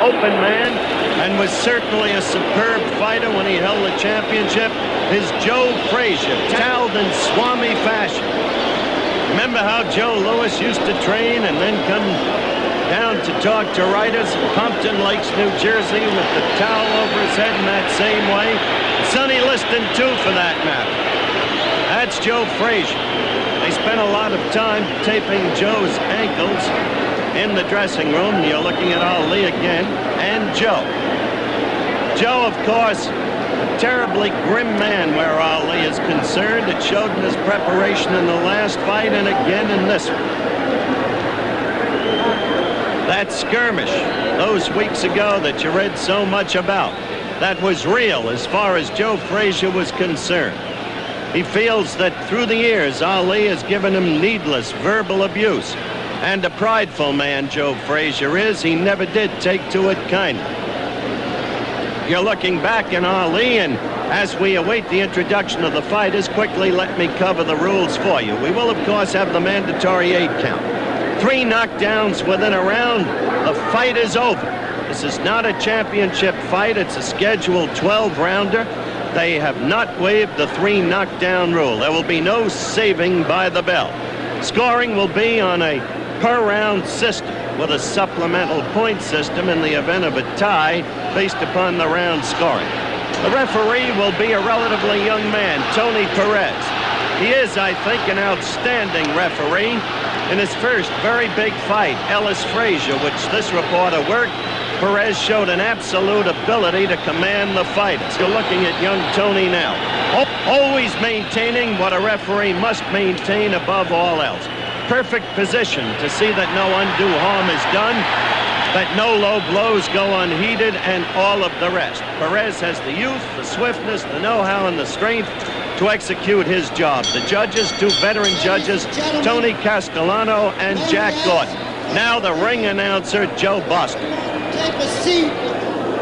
open man and was certainly a superb fighter when he held the championship is Joe Frazier, toweled in Swami fashion. Remember how Joe Louis used to train and then come down to talk to writers in Pumpton Lakes, New Jersey, with the towel over his head in that same way? Sonny Liston, too, for that matter. That's Joe Frazier. They spent a lot of time taping Joe's ankles in the dressing room. You're looking at Ali again, and Joe. Joe, of course, a terribly grim man where Ali is concerned. It showed in his preparation in the last fight and again in this one. That skirmish those weeks ago that you read so much about, that was real as far as Joe Frazier was concerned. He feels that through the years, Ali has given him needless verbal abuse. And a prideful man Joe Frazier is, he never did take to it kindly. You're looking back in Ali, and as we await the introduction of the fighters, quickly let me cover the rules for you. We will, of course, have the mandatory 8 count. 3 knockdowns within a round, the fight is over. This is not a championship fight, it's a scheduled 12-rounder. They have not waived the 3 knockdown rule. There will be no saving by the bell. Scoring will be on a per-round system with a supplemental point system in the event of a tie based upon the round scoring. The referee will be a relatively young man, Tony Perez. He is, I think, an outstanding referee. In his first very big fight, Ellis Frazier, which this reporter worked, Perez showed an absolute ability to command the fight. You're looking at young Tony now. Always maintaining what a referee must maintain above all else. Perfect position to see that no undue harm is done, that no low blows go unheeded, and all of the rest. Perez has the youth, the swiftness, the know-how, and the strength to execute his job. The judges, 2 veteran judges, Tony Castellano and Jack Gordon. Now the ring announcer, Joe Boston. Take a seat.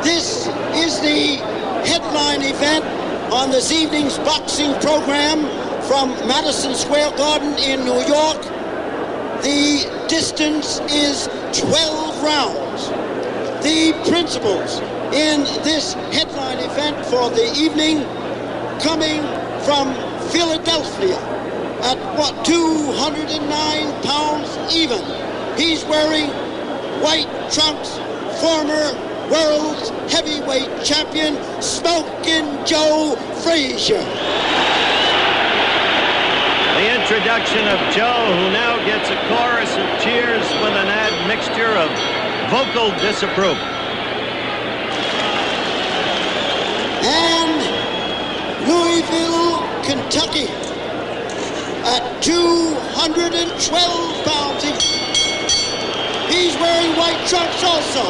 This is the headline event on this evening's boxing program from Madison Square Garden in New York. The distance is 12 rounds. The principals in this headline event for the evening, coming from Philadelphia at 209 pounds even. He's wearing white trunks, former world's heavyweight champion, Smokin' Joe Frazier. The introduction of Joe, who now gets a chorus of cheers with an admixture of vocal disapproval. And Louisville, Kentucky, at 212 pounds. He's wearing white trunks also.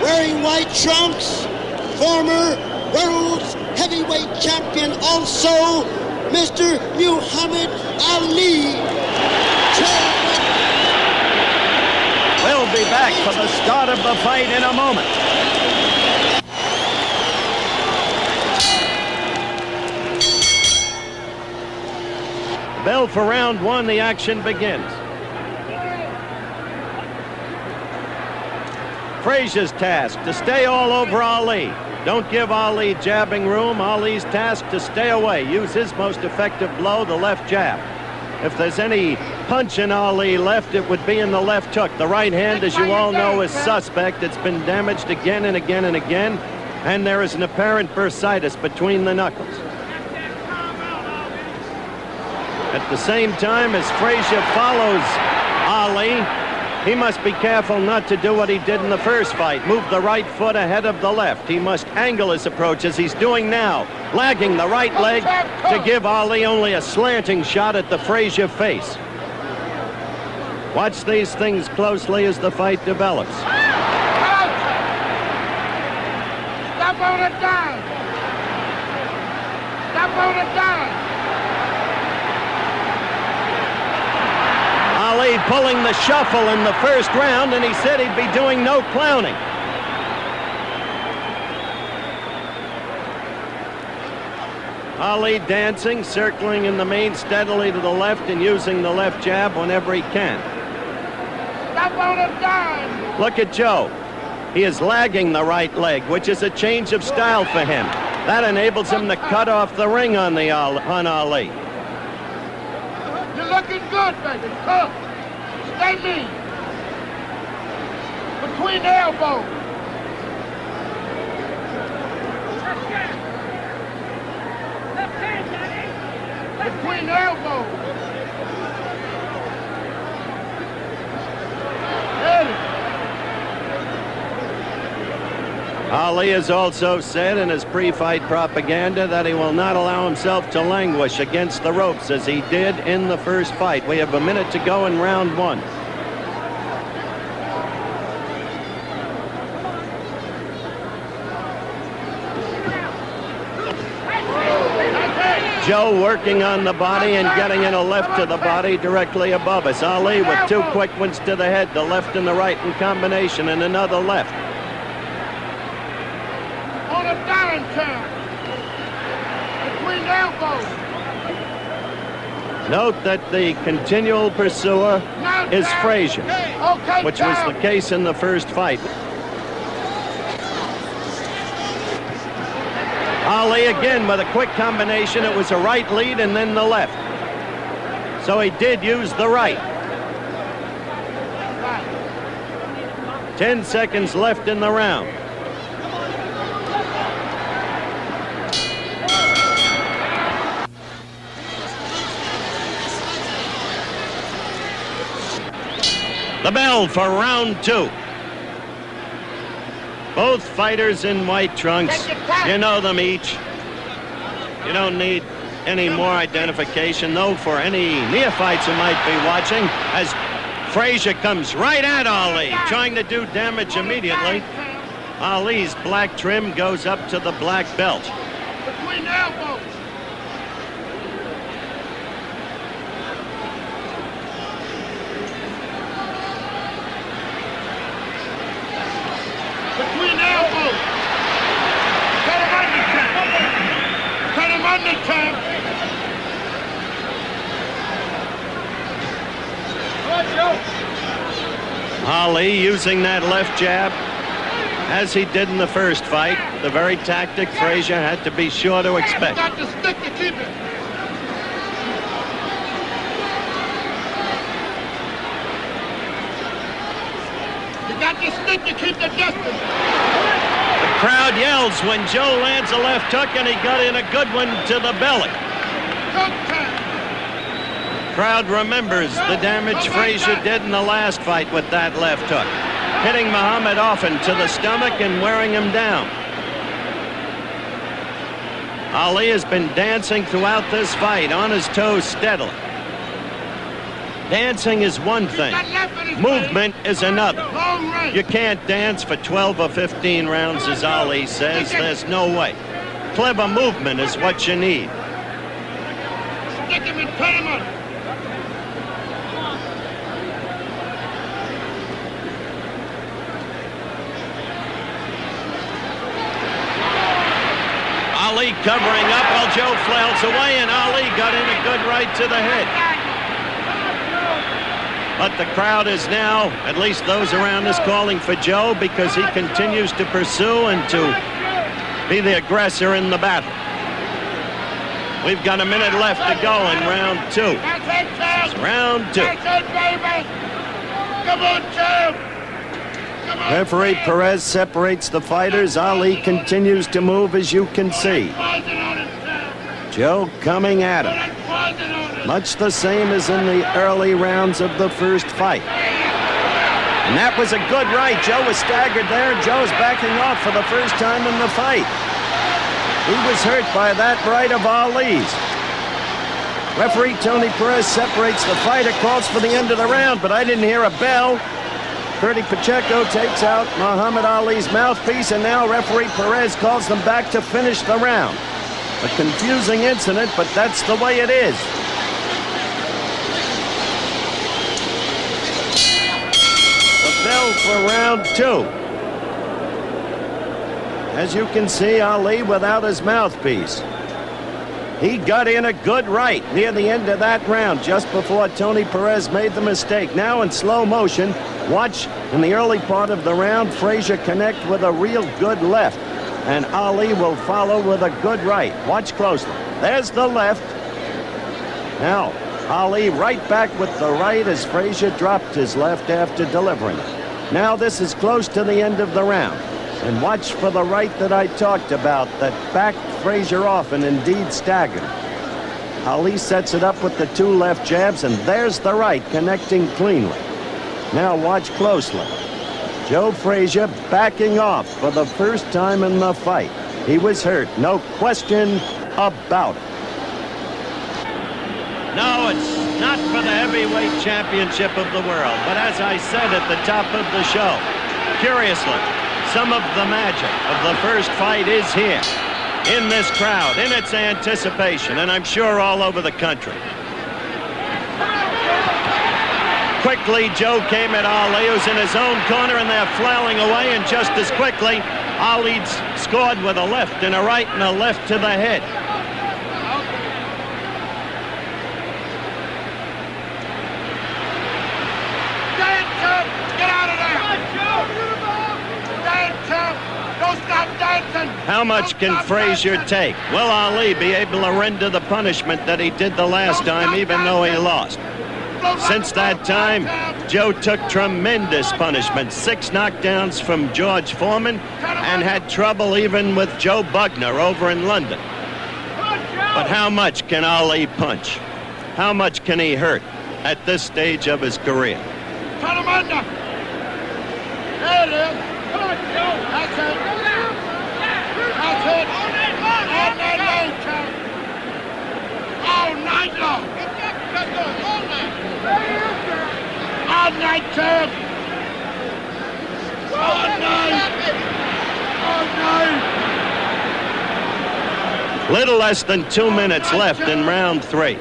Wearing white trunks, former world's heavyweight champion also, Mr. Muhammad Ali. We'll be back for the start of the fight in a moment. Bell for round 1, the action begins. Frazier's task to stay all over Ali. Don't give Ali jabbing room. Ali's task to stay away. Use his most effective blow, the left jab. If there's any punch in Ali left, it would be in the left hook. The right hand, as you all know, is suspect. It's been damaged again and again and again, and there is an apparent bursitis between the knuckles. At the same time, as Frazier follows Ali, he must be careful not to do what he did in the first fight. Move the right foot ahead of the left. He must angle his approach as he's doing now, lagging the right leg to give Ali only a slanting shot at the Frazier face. Watch these things closely as the fight develops. Stop on the dime. Stop on the dime. Ali pulling the shuffle in the first round, and he said he'd be doing no clowning. Ali dancing, circling in the main steadily to the left and using the left jab whenever he can. Stop on a dime. Look at Joe. He is lagging the right leg, which is a change of style for him. That enables him to cut off the ring on Ali. You're looking good, baby. Come. Stay mean. Between the elbows. Between the elbows. Ali has also said in his pre-fight propaganda that he will not allow himself to languish against the ropes as he did in the first fight. We have a minute to go in round one. Joe working on the body and getting in a left to the body directly above us. Ali with two quick ones to the head, the left and the right in combination, and another left. On a dime count. Between the elbows. Note that the continual pursuer is Frazier, Okay, which was the case in the first fight. Ali again with a quick combination. It was a right lead and then the left. So he did use the right. 10 seconds left in the round. The bell for round two. Both fighters in white trunks. You know them each. You don't need any more identification, though, for any neophytes who might be watching, as Frazier comes right at Ali, trying to do damage immediately. Ali's black trim goes up to the black belt. Between the elbows. Between the elbows. Cut him under time. Cut him under time. Ali using that left jab, as he did in the first fight, the very tactic Frazier had to be sure to expect. Got the stick to keep it. You got the stick to keep the distance. The crowd yells when Joe lands a left hook, and he got in a good one to the belly. Good time. Crowd remembers the damage Frazier did in the last fight with that left hook, hitting Muhammad often to the stomach and wearing him down. Ali has been dancing throughout this fight, on his toes steadily. Dancing is one thing. Movement is another. You can't dance for 12 or 15 rounds, as Ali says. There's no way. Clever movement is what you need. Stick him and cut him under. Ali covering up while Joe flails away, and Ali got in a good right to the head. But the crowd is now, at least those around us, calling for Joe because he continues to pursue and to be the aggressor in the battle. We've got a minute left to go in round two. It's round two. That's it, baby. Come on, Joe. Come on, Referee Perez separates the fighters. Ali continues to move, as you can see. Joe coming at him. Much the same as in the early rounds of the first fight. And that was a good right. Joe was staggered there. Joe's backing off for the first time in the fight. He was hurt by that right of Ali's. Referee Tony Perez separates the fighter, calls for the end of the round, but I didn't hear a bell. Curdy Pacheco takes out Muhammad Ali's mouthpiece, and now referee Perez calls them back to finish the round. A confusing incident, but that's the way it is. The bell for round two. As you can see, Ali without his mouthpiece. He got in a good right near the end of that round, just before Tony Perez made the mistake. Now in slow motion, watch in the early part of the round, Frazier connect with a real good left. And Ali will follow with a good right. Watch closely. There's the left. Now, Ali right back with the right as Frazier dropped his left after delivering it. Now this is close to the end of the round. And watch for the right that I talked about that backed Frazier off and indeed staggered. Ali sets it up with the two left jabs, and there's the right connecting cleanly. Now watch closely. Joe Frazier backing off for the first time in the fight. He was hurt, no question about it. No, it's not for the heavyweight championship of the world, but as I said at the top of the show, curiously, some of the magic of the first fight is here, in this crowd, in its anticipation, and I'm sure all over the country. Quickly, Joe came at Ali, who's in his own corner, and they're flailing away, and just as quickly, Ali scored with a left and a right and a left to the head. Get out of there! Don't stop dancing! How much can Frazier take? Will Ali be able to render the punishment that he did the last time, even though he lost? Since that time, Joe took tremendous punishment. 6 knockdowns from George Foreman, and had trouble even with Joe Bugner over in London. But how much can Ali punch? How much can he hurt at this stage of his career? Put him under! There it is! Come on, Joe! That's it! That's it! All night long, Joe! All night long! All night, Joe! All night! All night! Little less than 2 minutes left in round 3.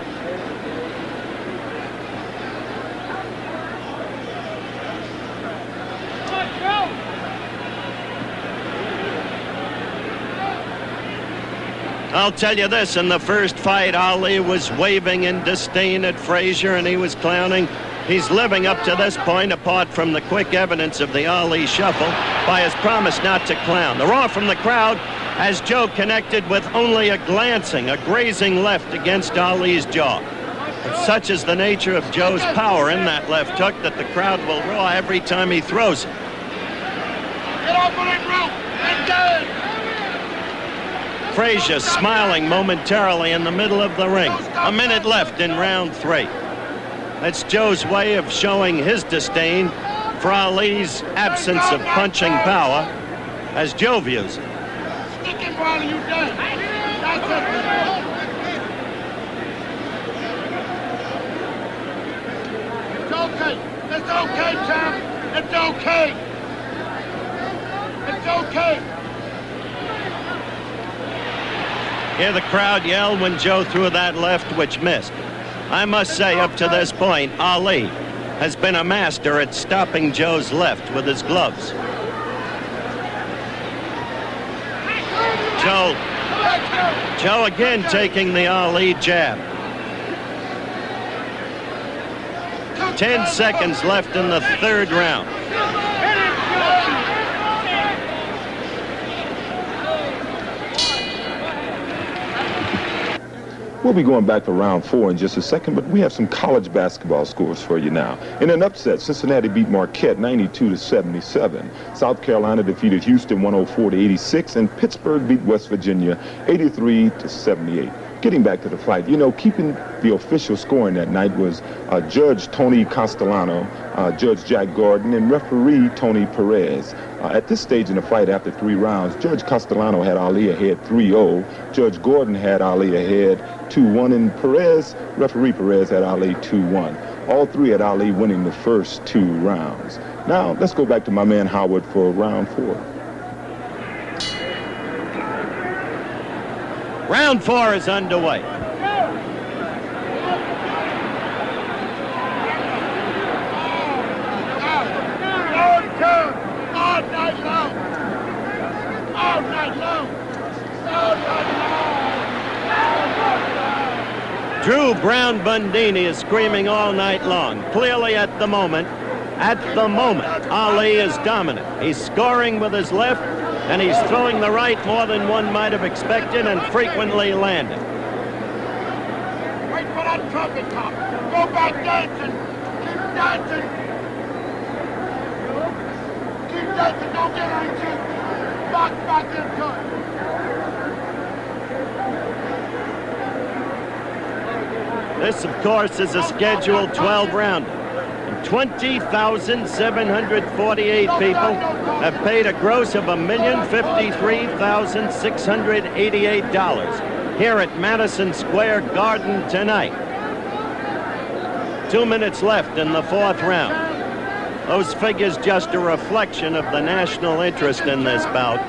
I'll tell you this, in the first fight, Ali was waving in disdain at Frazier, and he was clowning. He's living up to this point, apart from the quick evidence of the Ali shuffle, by his promise not to clown. The roar from the crowd as Joe connected with only a glancing, a grazing left against Ali's jaw. And such is the nature of Joe's power in that left hook that the crowd will roar every time he throws it. Get off of that rope and dance! Frazier smiling momentarily in the middle of the ring. A minute left in round 3. That's Joe's way of showing his disdain for Ali's absence of punching power, as Joe views it. Stick him while you dance. That's it. It's okay. It's okay, champ. It's okay. It's okay. Hear the crowd yell when Joe threw that left, which missed. I must say, up to this point, Ali has been a master at stopping Joe's left with his gloves. Joe again taking the Ali jab. 10 seconds left in the 3rd round. We'll be going back to round 4 in just a second, but we have some college basketball scores for you now. In an upset, Cincinnati beat Marquette 92-77. South Carolina defeated Houston 104-86, and Pittsburgh beat West Virginia 83-78. Getting back to the fight, you know, keeping the official scoring that night was Judge Tony Castellano, Judge Jack Gordon, and referee Tony Perez. At this stage in the fight, after 3 rounds, Judge Castellano had Ali ahead 3-0. Judge Gordon had Ali ahead 2-1, and referee Perez had Ali 2-1. All 3 had Ali winning the first 2 rounds. Now, let's go back to my man Howard for round 4. Round 4 is underway. All night long. All night long. All night long. Drew Brown Bundini is screaming all night long. Clearly at the moment, Ali is dominant. He's scoring with his left, and he's throwing the right more than one might have expected and frequently landing. Wait for that trumpet top. Go back dancing. Keep dancing. Keep dancing. Don't get anxious. Box back into it. This, of course, is a scheduled 12-rounder. 20,748 people have paid a gross of $1,053,688 here at Madison Square Garden tonight. 2 minutes left in the fourth round. Those figures just a reflection of the national interest in this bout.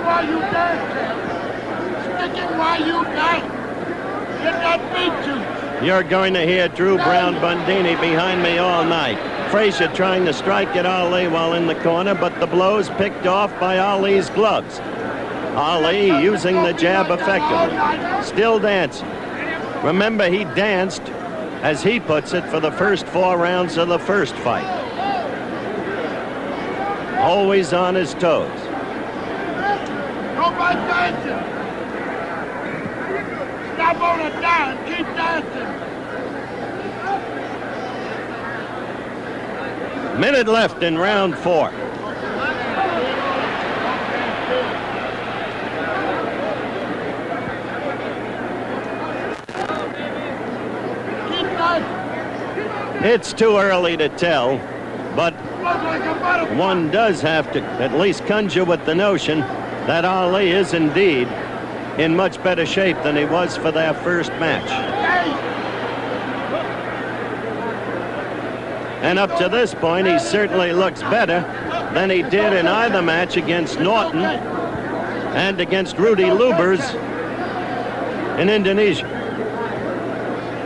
While you dance, sticking while you dance. Get that beat you. You're going to hear Drew Brown Bundini behind me all night. Frazier trying to strike at Ali while in the corner, but the blows picked off by Ali's gloves. Ali using the jab effectively. Still dancing. Remember, he danced, as he puts it, for the first 4 rounds of the first fight. Always on his toes. Go back dancing. Stop on a dime. Keep dancing. Minute left in round 4. Keep dancing. It's too early to tell, but one does have to at least conjure with the notion that Ali is indeed in much better shape than he was for their first match. And up to this point, he certainly looks better than he did in either match against Norton and against Rudy Lubers in Indonesia.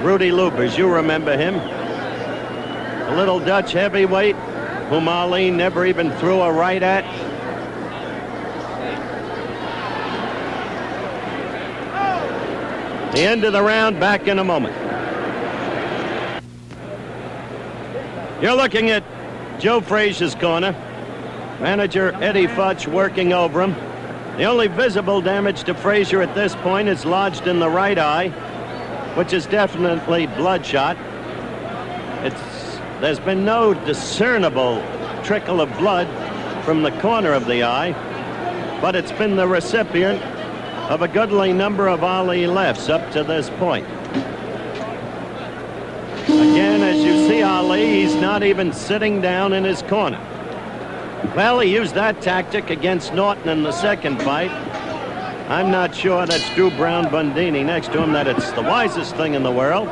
Rudy Lubers, you remember him. A little Dutch heavyweight whom Ali never even threw a right at. The end of the round, back in a moment. You're looking at Joe Frazier's corner. Manager Eddie Futch working over him. The only visible damage to Frazier at this point is lodged in the right eye, which is definitely bloodshot. There's been no discernible trickle of blood from the corner of the eye, but it's been the recipient of a goodly number of Ali lefts up to this point. Again, as you see Ali, he's not even sitting down in his corner. Well, he used that tactic against Norton in the second fight. I'm not sure that's Drew Brown Bundini next to him that it's the wisest thing in the world,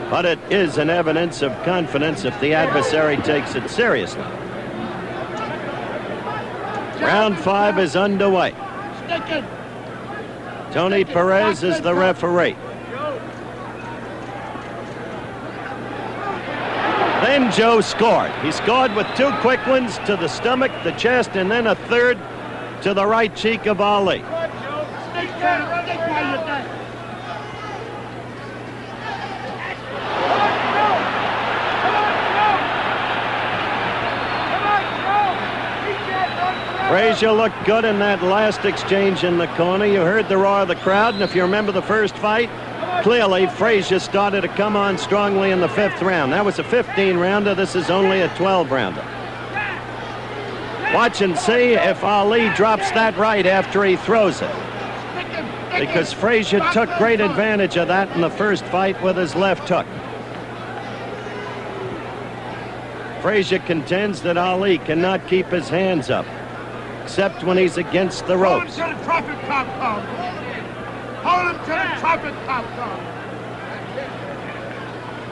but it is an evidence of confidence if the adversary takes it seriously. Round 5 is underway. Tony Perez is the referee. Then Joe scored. He scored with 2 quick ones to the stomach, the chest, and then a third to the right cheek of Ali. Frazier looked good in that last exchange in the corner. You heard the roar of the crowd, and if you remember the first fight, clearly Frazier started to come on strongly in the 5th round. That was a 15-rounder. This is only a 12-rounder. Watch and see if Ali drops that right after he throws it, because Frazier took great advantage of that in the first fight with his left hook. Frazier contends that Ali cannot keep his hands up, except when he's against the ropes. Hold him till the trumpet top comes. Hold him till the trumpet top comes.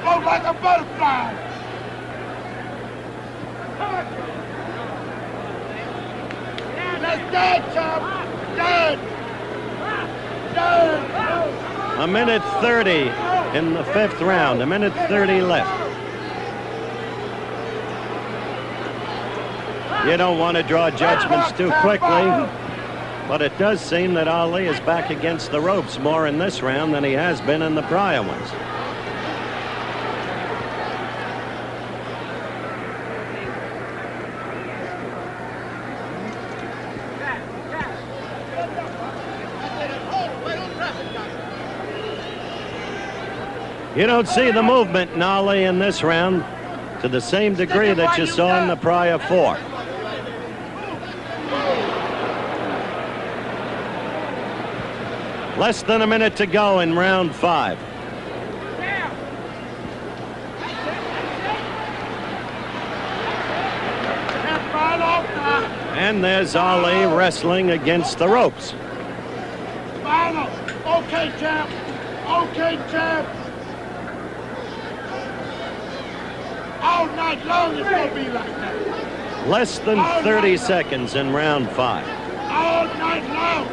Go like a butterfly. Let's dance, chum. Dance. Dance. A minute 30 in the 5th round. A minute 30 left. You don't want to draw judgments too quickly, but it does seem that Ali is back against the ropes more in this round than he has been in the prior ones. You don't see the movement in Ali in this round to the same degree that you saw in the prior four. Less than a minute to go in round 5. And there's Ali wrestling against the ropes. Final. Okay, champ. Okay, champ. All night long it's going to be like that. Less than 30 seconds in round 5. All night long.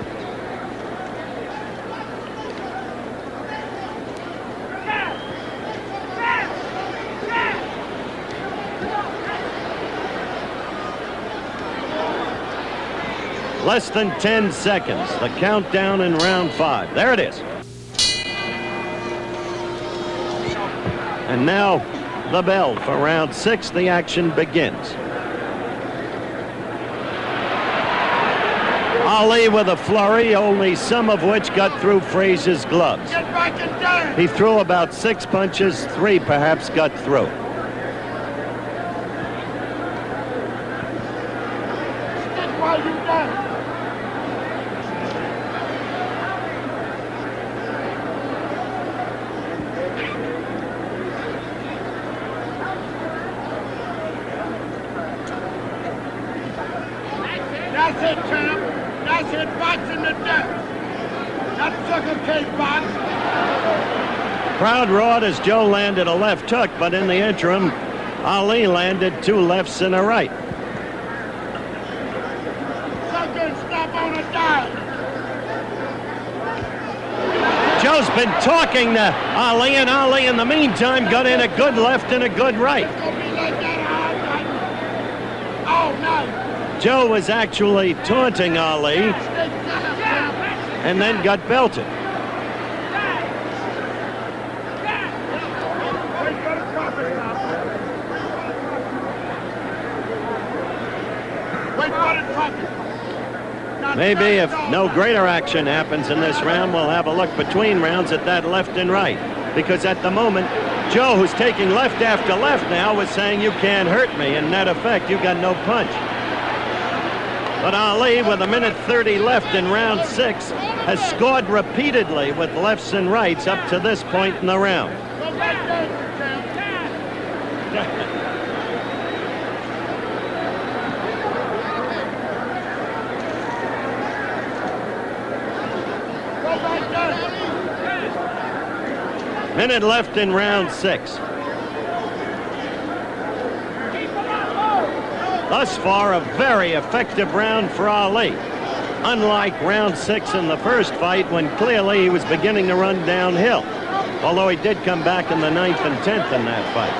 Less than 10 seconds. The countdown in round 5. There it is. And now the bell for round 6. The action begins. Ali with a flurry, only some of which got through Frazier's gloves. Get back and down. He threw about 6 punches, 3 perhaps got through. Stick while you down. That's it, champ. That's it. Boxing to death. That sucker can't box. Crowd roared as Joe landed a left hook, but in the interim, Ali landed 2 lefts and a right. Sucker stop on a dime. Joe's been talking to Ali, and Ali in the meantime got in a good left and a good right. It's gonna be like that all night. All night. Joe was actually taunting Ali Stick down, champ. and then got belted. Wait for the profit now. Wait for the profit. Now, Maybe if stand no on. greater action happens in this round, we'll have a look between rounds at that left and right. Because at the moment, Joe, who's taking left after left now, was saying, you can't hurt me. In net effect, you got no punch. But Ali, with 1:30 left in round 6, has scored repeatedly with lefts and rights up to this point in the round. Go back there, champ. Go back there. Minute left in round 6. Thus far, a very effective round for Ali. Unlike round 6 in the first fight, when clearly he was beginning to run downhill. Although he did come back in the 9th and 10th in that fight.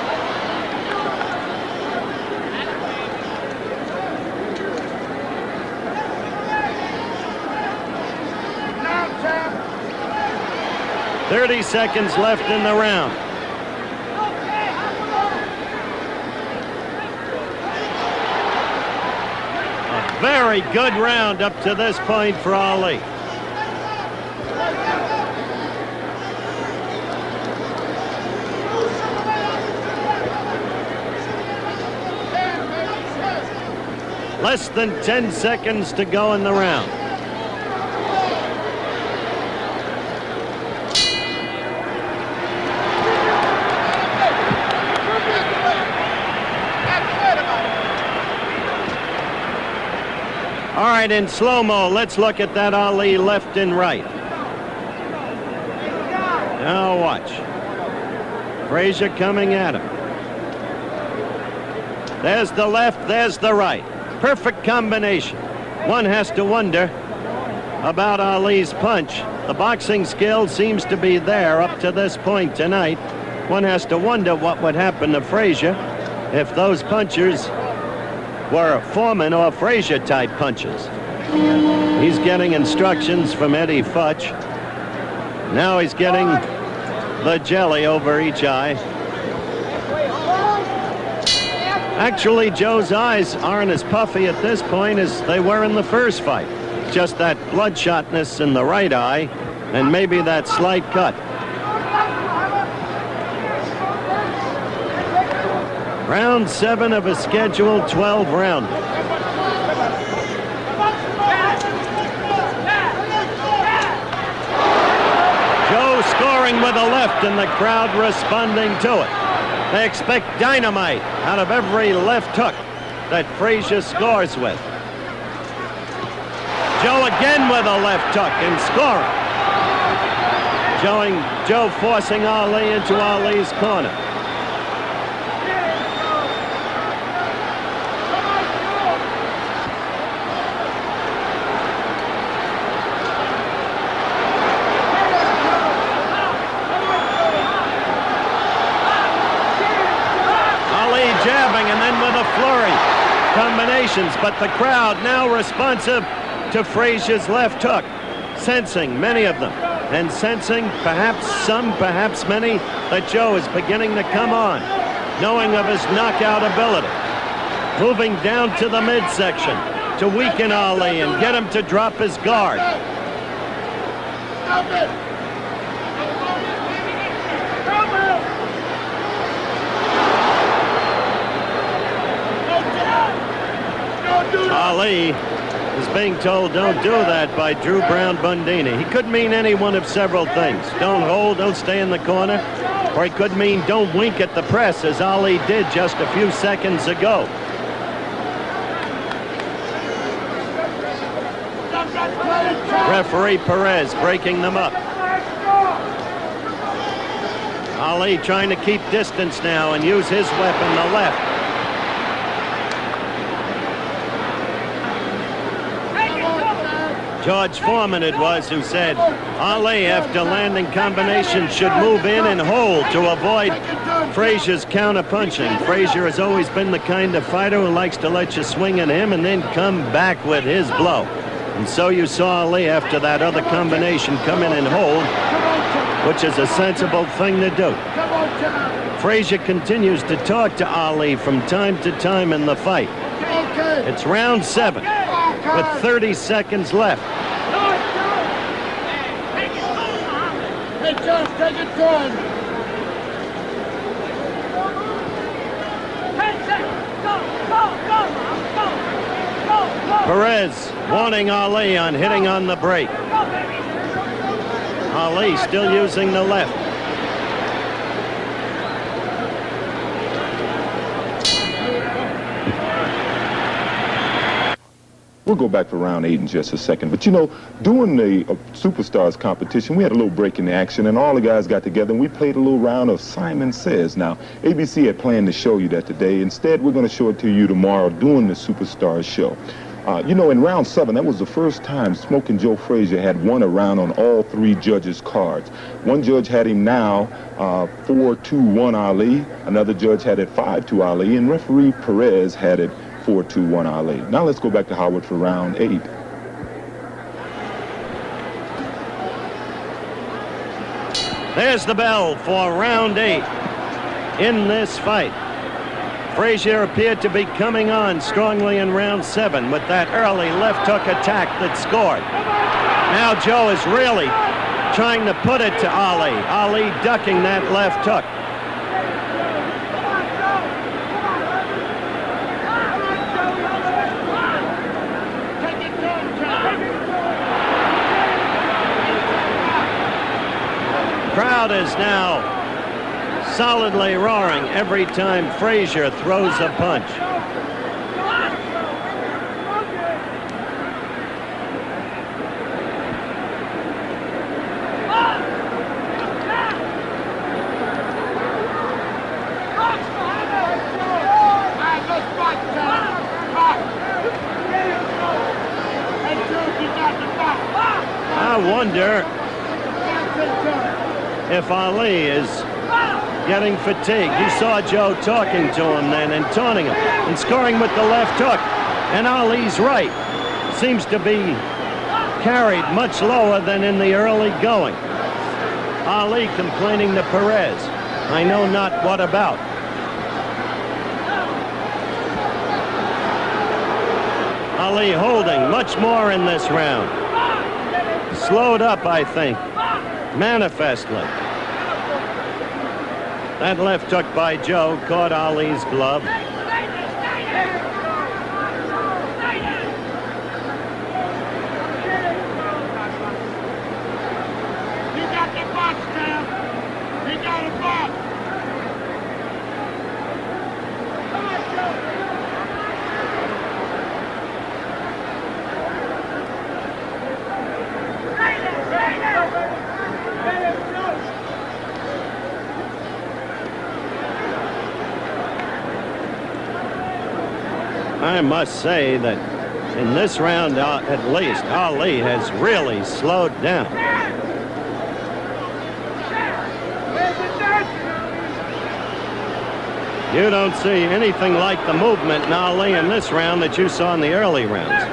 Now, champ. 30 seconds left in the round. Very good round up to this point for Ali. Less than 10 seconds to go in the round. All right, in slow-mo, let's look at that Ali left and right. Now watch. Frazier coming at him. There's the left, there's the right. Perfect combination. One has to wonder about Ali's punch. The boxing skill seems to be there up to this point tonight. One has to wonder what would happen to Frazier if those punchers were Foreman or Frazier type punches. He's getting instructions from Eddie Futch. Now he's getting the jelly over each eye. Actually, Joe's eyes aren't as puffy at this point as they were in the first fight. Just that bloodshotness in the right eye and maybe that slight cut. Round 7 of a scheduled 12-round. Joe scoring with a left and the crowd responding to it. They expect dynamite out of every left hook that Frazier scores with. Joe again with a left hook and scoring. Joe forcing Ali into Ali's corner. Jabbing and then with a flurry combinations, but the crowd now responsive to Frazier's left hook, sensing many of them, and sensing perhaps some, perhaps many, that Joe is beginning to come on, knowing of his knockout ability, moving down to the midsection to weaken Ali and get him to drop his guard. Ali is being told don't do that by Drew Brown Bundini. He could mean any one of several things. Don't hold, don't stay in the corner. Or he could mean don't wink at the press, as Ali did just a few seconds ago. Referee Perez breaking them up. Ali trying to keep distance now and use his weapon, the left. George Foreman it was who said Ali, after landing combinations, should move in and hold to avoid Frazier's counter-punching. Frazier has always been the kind of fighter who likes to let you swing at him and then come back with his blow. And so you saw Ali, after that other combination, come in and hold, which is a sensible thing to do. Frazier continues to talk to Ali from time to time in the fight. It's round 7 with 30 seconds left. Hey, Josh, take it good. 10 seconds. Go. Perez warning Ali on hitting on the break. Ali still using the left. We'll go back to round 8 in just a second. But, you know, during the Superstars competition, we had a little break in the action, and all the guys got together, and we played a little round of Simon Says. Now, ABC had planned to show you that today. Instead, we're going to show it to you tomorrow during the Superstars show. You know, in round 7, that was the first time Smoking Joe Frazier had won a round on all 3 judges' cards. One judge had him now 4-2-1 Ali. Another judge had it 5-2 Ali, and referee Perez had it 4-2-1 Ali. Now let's go back to Howard for round 8. There's the bell for round 8 in this fight. Frazier appeared to be coming on strongly in round 7 with that early left hook attack that scored. Now Joe is really trying to put it to Ali. Ali ducking that left hook. Crowd is now solidly roaring every time Frazier throws a punch. I wonder if Ali is getting fatigued. You saw Joe talking to him then and taunting him and scoring with the left hook. And Ali's right. Seems to be carried much lower than in the early going. Ali complaining to Perez. I know not what about. Ali holding much more in this round. Slowed up, I think, manifestly. That left hook by Joe caught Ali's glove. I must say that in this round, at least, Ali has really slowed down. You don't see anything like the movement in Ali in this round that you saw in the early rounds.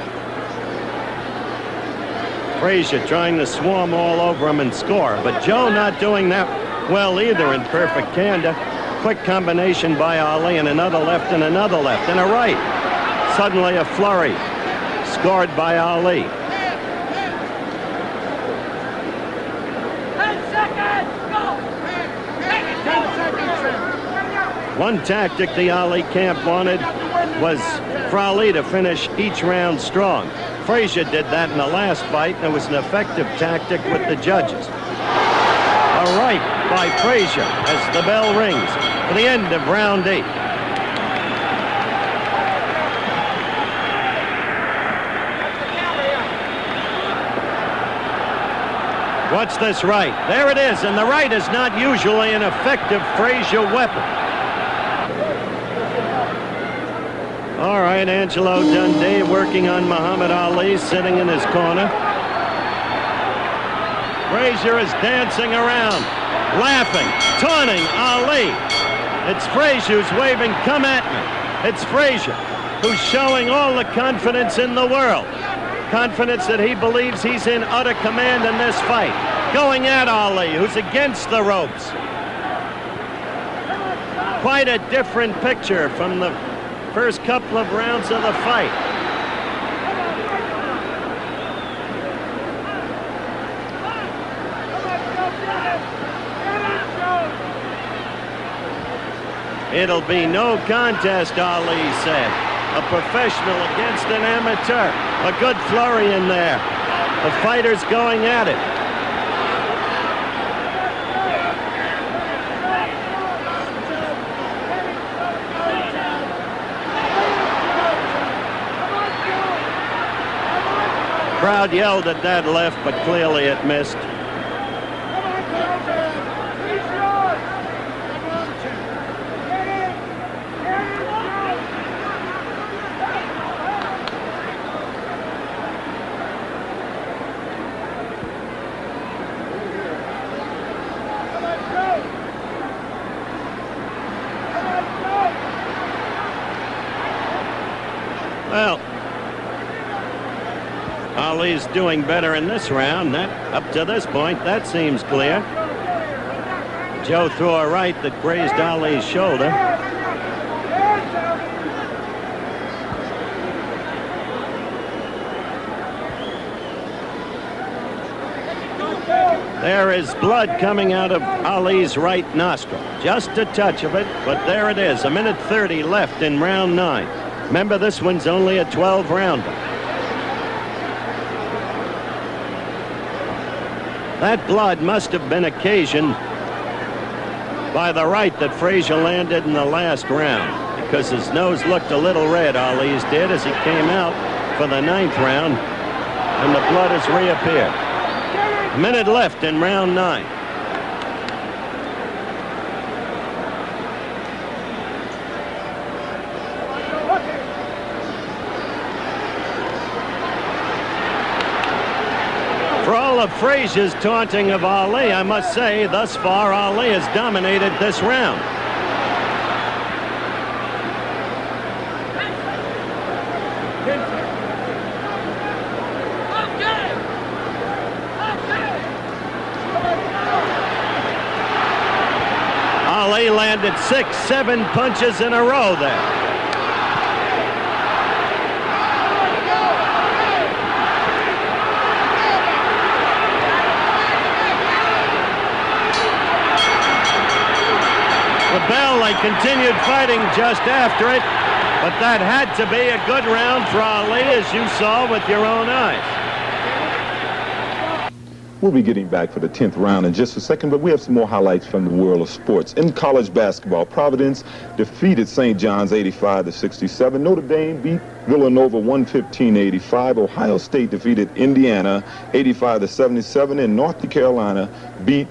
Frazier trying to swarm all over him and score, but Joe not doing that well either in perfect candor. Quick combination by Ali and another left and another left and a right. Suddenly a flurry scored by Ali. 10 seconds, go! 10 seconds. One tactic the Ali camp wanted was for Ali to finish each round strong. Frazier did that in the last fight, and it was an effective tactic with the judges. A right by Frazier as the bell rings for the end of round 8. Watch this right. There it is, and the right is not usually an effective Frazier weapon. All right, Angelo Dundee working on Muhammad Ali, sitting in his corner. Frazier is dancing around, laughing, taunting Ali. It's Frazier who's waving, "Come at me." It's Frazier who's showing all the confidence in the world. Confidence that he believes he's in utter command in this fight. Going at Ali, who's against the ropes. Quite a different picture from the first couple of rounds of the fight. It'll be no contest, Ali said. A professional against an amateur. A good flurry in there. The fighters going at it. Crowd yelled at that left, but clearly it missed. Well, Ali's doing better in this round. That, up to this point, that seems clear. Joe threw a right that grazed Ali's shoulder. There is blood coming out of Ali's right nostril. Just a touch of it, but there it is. 1:30 left in round 9. Remember, this one's only a 12-rounder. That blood must have been occasioned by the right that Frazier landed in the last round, because his nose looked a little red, Ali's did, as he came out for the 9th round, and the blood has reappeared. A minute left in round 9. For all all of Frazier's taunting of Ali, I must say, thus far, Ali has dominated this round. Ali landed 6, 7 punches in a row there. The bell, they continued fighting just after it, but that had to be a good round for Ali, as you saw with your own eyes. We'll be getting back for the 10th round in just a second, but we have some more highlights from the world of sports. In college basketball, Providence defeated St. John's 85-67. Notre Dame beat Villanova 115-85. Ohio State defeated Indiana 85-77. And North Carolina beat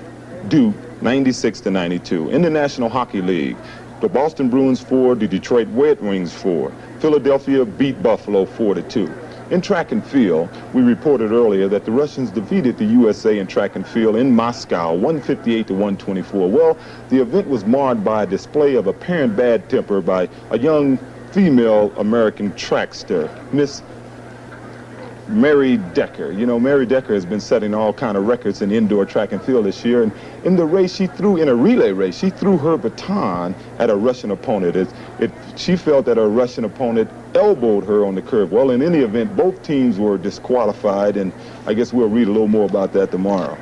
Duke 96-92. In the National Hockey League, the Boston Bruins 4, the Detroit Red Wings 4. Philadelphia beat Buffalo 4-2. In track and field, we reported earlier that the Russians defeated the USA in track and field in Moscow 158-124. Well, the event was marred by a display of apparent bad temper by a young female American trackster, Miss Mary Decker. You know, Mary Decker has been setting all kind of records in indoor track and field this year. And in the race, in a relay race, she threw her baton at a Russian opponent. She felt that her Russian opponent elbowed her on the curve. Well, in any event, both teams were disqualified, and I guess we'll read a little more about that tomorrow.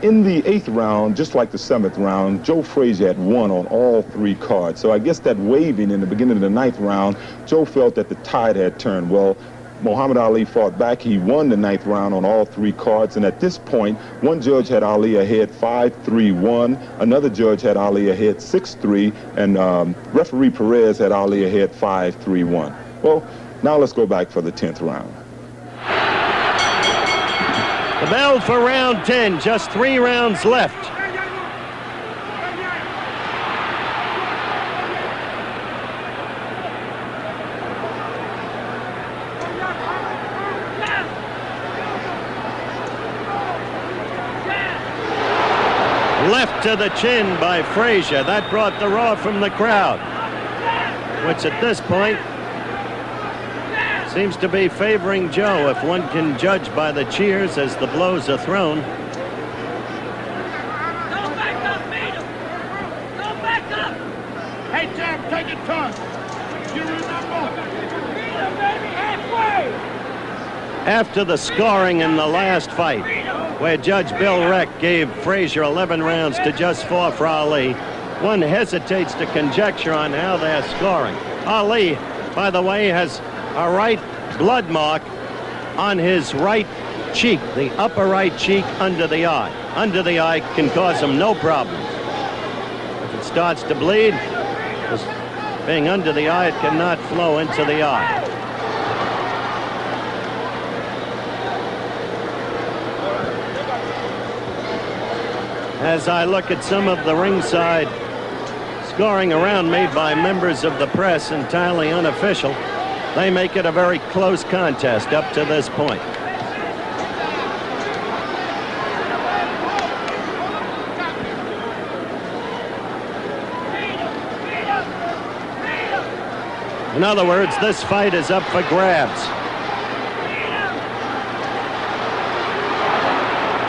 In the 8th round, just like the 7th round, Joe Frazier had won on all 3 cards. So I guess that waving in the beginning of the 9th round, Joe felt that the tide had turned. Well, Muhammad Ali fought back. He won the 9th round on all 3 cards, and at this point, one judge had Ali ahead 5-3-1, another judge had Ali ahead 6-3, and referee Perez had Ali ahead 5-3-1. Well, now let's go back for the 10th round. The bell for round 10, just 3 rounds left. Left to the chin by Frazier. That brought the roar from the crowd, which at this point seems to be favoring Joe, if one can judge by the cheers as the blows are thrown. Go back up, beat him. Go back up. Hey, Jam, take it tough. You remember? Beat him, baby, halfway. After the scoring in the last fight, where Judge Bill Reck gave Frazier 11 rounds to just 4 for Ali, one hesitates to conjecture on how they're scoring. Ali, by the way, has a right blood mark on his right cheek, the upper right cheek under the eye. Under the eye can cause him no problem. If it starts to bleed, being under the eye, it cannot flow into the eye. As I look at some of the ringside scoring around me by members of the press, entirely unofficial, they make it a very close contest up to this point. In other words, this fight is up for grabs.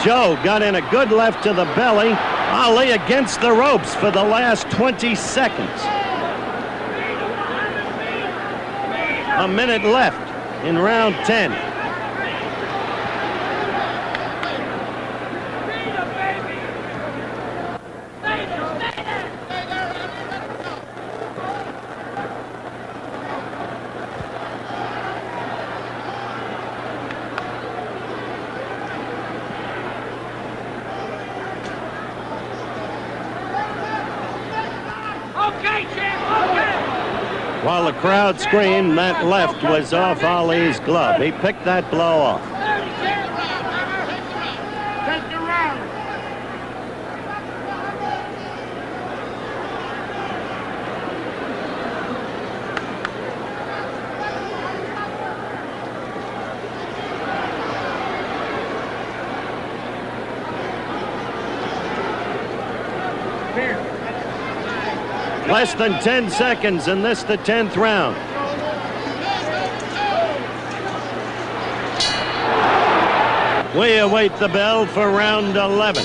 Joe got in a good left to the belly. Ali against the ropes for the last 20 seconds. A minute left in round 10. While the crowd screamed, that left was off Ali's glove. He picked that blow off. Take the round. Less than 10 seconds, and this the 10th round. We await the bell for round 11.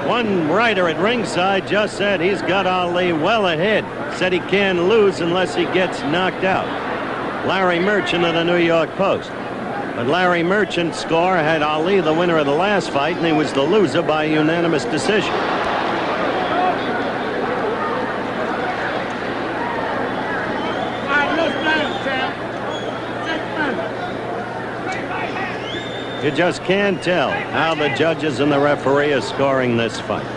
One writer at ringside just said he's got Ali well ahead. Said he can't lose unless he gets knocked out. Larry Merchant of the New York Post. But Larry Merchant's score had Ali the winner of the last fight, and he was the loser by unanimous decision. You just can't tell how the judges and the referee are scoring this fight.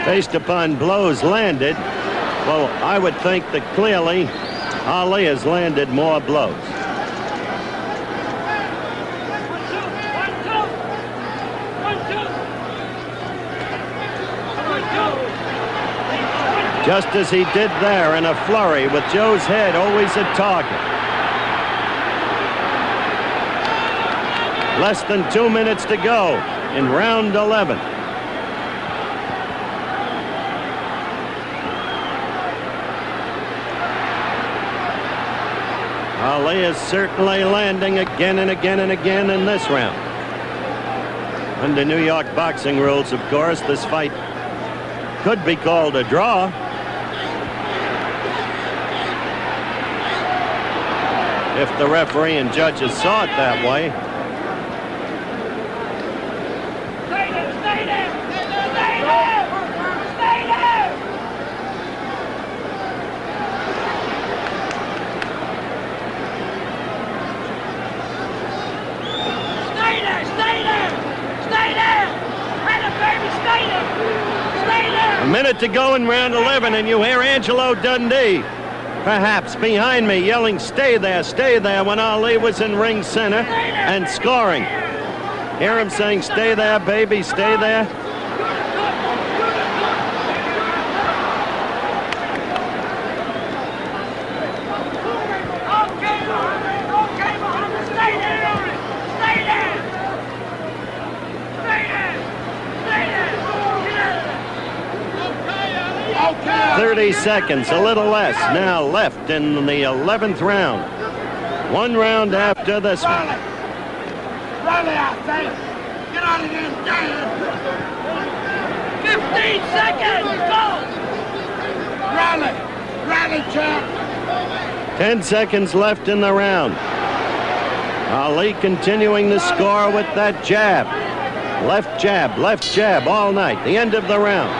Based upon blows landed, well, I would think that clearly Ali has landed more blows. Just as he did there in a flurry, with Joe's head always a target. Less than 2 minutes to go in round 11. Ali is certainly landing again and again and again in this round. Under New York boxing rules, of course, this fight could be called a draw. If the referee and judges saw it that way. Stay there! Stay there! Stay there! Stay there! 1 minute to go in round 11, and you hear Angelo Dundee, perhaps behind me, yelling, stay there, when Ali was in ring center and scoring. Hear him saying, stay there, baby, stay there. Okay, Muhammad, stay there! Stay there! Stay there! Stay there! Okay. 30 seconds, a little less, now left in the 11th round. 1 round after this one. Rally, I say! Get out of there, damn! 15 seconds! Go! Rally, champ! 10 seconds left in the round. Ali continuing to score with that jab. Left jab all night. The end of the round.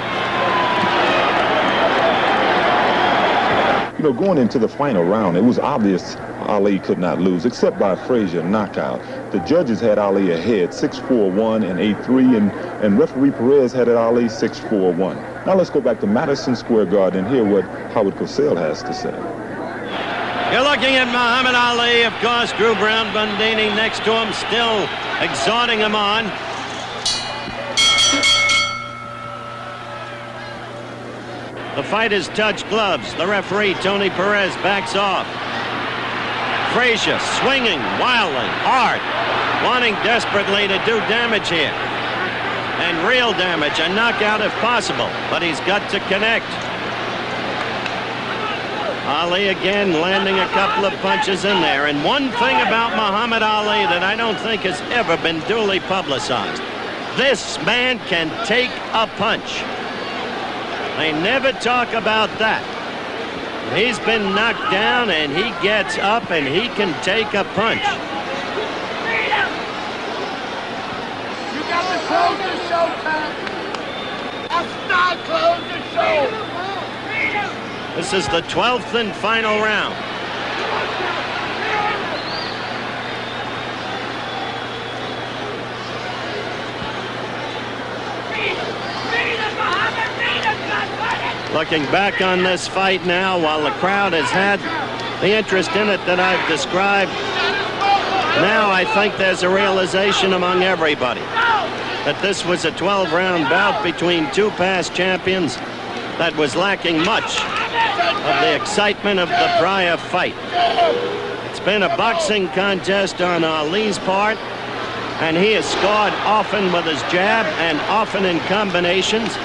You know, going into the final round, it was obvious Ali could not lose, except by a Frazier knockout. The judges had Ali ahead, 6-4-1 and 8-3, and referee Perez had it Ali 6-4-1. Now let's go back to Madison Square Garden and hear what Howard Cosell has to say. You're looking at Muhammad Ali, of course, Drew Brown Bundini next to him, still exhorting him on. The fighters touch gloves. The referee, Tony Perez, backs off. Frazier swinging wildly, hard, wanting desperately to do damage here. And real damage, a knockout if possible, but he's got to connect. Ali again landing a couple of punches in there. And one thing about Muhammad Ali that I don't think has ever been duly publicized. This man can take a punch. They never talk about that. He's been knocked down and he gets up and he can take a punch. You got to close the show, Tom. That's not close the show. This is the 12th and final round. Looking back on this fight now, while the crowd has had the interest in it that I've described, now I think there's a realization among everybody that this was a 12-round bout between two past champions that was lacking much of the excitement of the prior fight. It's been a boxing contest on Ali's part, and he has scored often with his jab and often in combinations,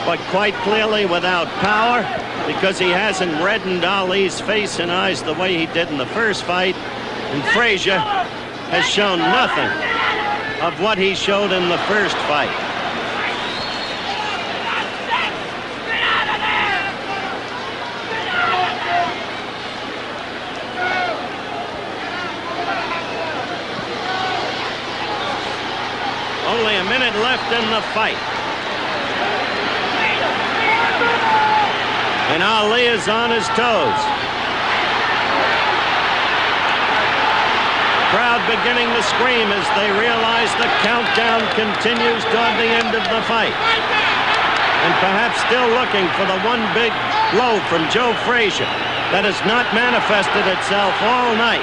but quite clearly without power, because he hasn't reddened Ali's face and eyes the way he did in the first fight. And Frazier has shown nothing of what he showed in the first fight. Only a minute left in the fight. And Ali is on his toes. Crowd beginning to scream as they realize the countdown continues toward the end of the fight. And perhaps still looking for the one big blow from Joe Frazier that has not manifested itself all night.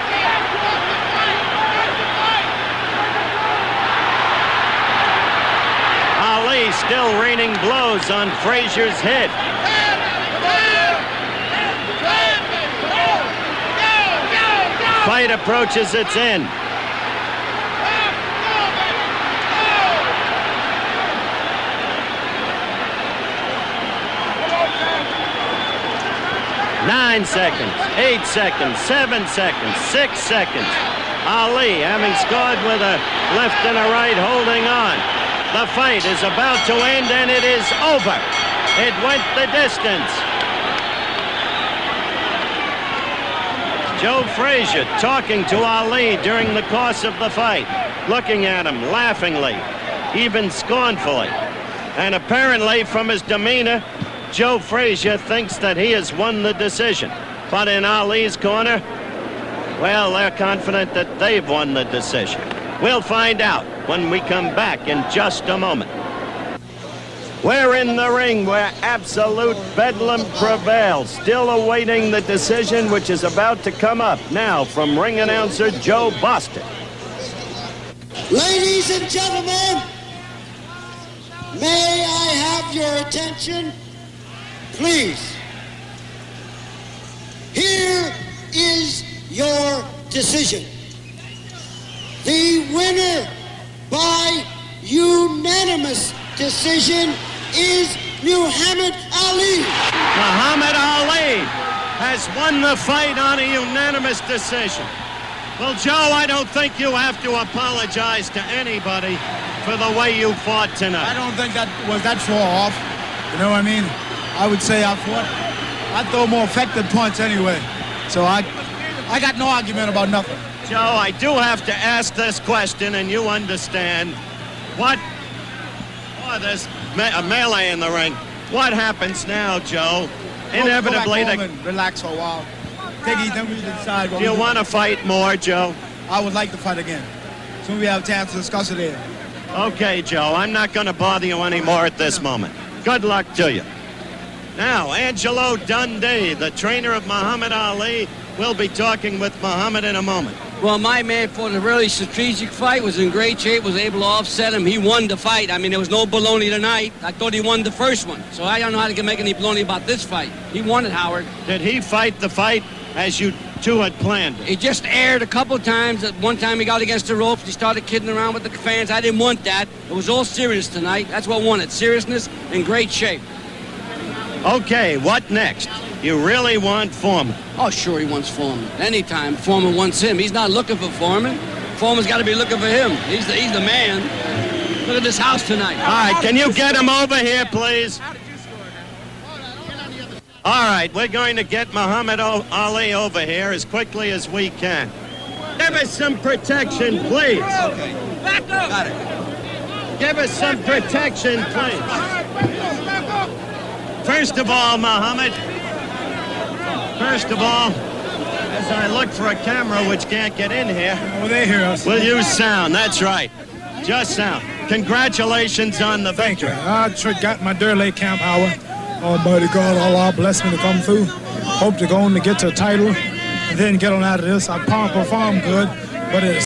Ali still raining blows on Frazier's head. Fight approaches its end. Nine seconds, 8 seconds, 7 seconds, 6 seconds. Ali, having scored with a left and a right, holding on. The fight is about to end, and it is over. It went the distance. Joe Frazier talking to Ali during the course of the fight, looking at him laughingly, even scornfully. And apparently from his demeanor, Joe Frazier thinks that he has won the decision. But in Ali's corner, well, they're confident that they've won the decision. We'll find out when we come back in just a moment. We're in the ring where absolute bedlam prevails, still awaiting the decision which is about to come up now from ring announcer Joe Boston. Ladies and gentlemen, may I have your attention, please? Here is your decision. The winner by unanimous decision is Muhammad Ali. Muhammad Ali has won the fight on a unanimous decision. Well, Joe, I don't think you have to apologize to anybody for the way you fought tonight. I don't think that was that far off. You know what I mean? I would say I throw a more effective punch anyway. So I got no argument about nothing. Joe, I do have to ask this question, and you understand. There's a melee in the ring. What happens now, Joe? Inevitably, go back home and relax for a while. Take it, then we decide. Do you want to fight more, Joe? I would like to fight again. Soon we have a chance to discuss it here. Okay, Joe. I'm not going to bother you anymore at this moment. Good luck to you. Now, Angelo Dundee, the trainer of Muhammad Ali, will be talking with Muhammad in a moment. Well, my man fought a really strategic fight, was in great shape, was able to offset him. He won the fight. I mean, there was no baloney tonight. I thought he won the first one. So I don't know how to make any baloney about this fight. He won it, Howard. Did he fight the fight as you two had planned it? He just aired a couple of times. At one time he got against the ropes. He started kidding around with the fans. I didn't want that. It was all serious tonight. That's what won it. Seriousness and great shape. Okay, what next? You really want Foreman? Oh, sure, he wants Foreman. Anytime Foreman wants him. He's not looking for Foreman. Foreman's got to be looking for him. He's the man. Look at this house tonight. All right, can you get him over here, please? All right, we're going to get Muhammad Ali over here as quickly as we can. Give us some protection, please. Okay. Back up. Got it. Give us some protection, please. First of all, Muhammad, as I look for a camera which can't get in here. Oh, they hear us. We'll use sound, that's right. Just sound. Congratulations on the victory. I got my Durley camp hour. Almighty God, Allah bless me to come through. Hope to go on to get to a title and then get on out of this. I perform good, but it's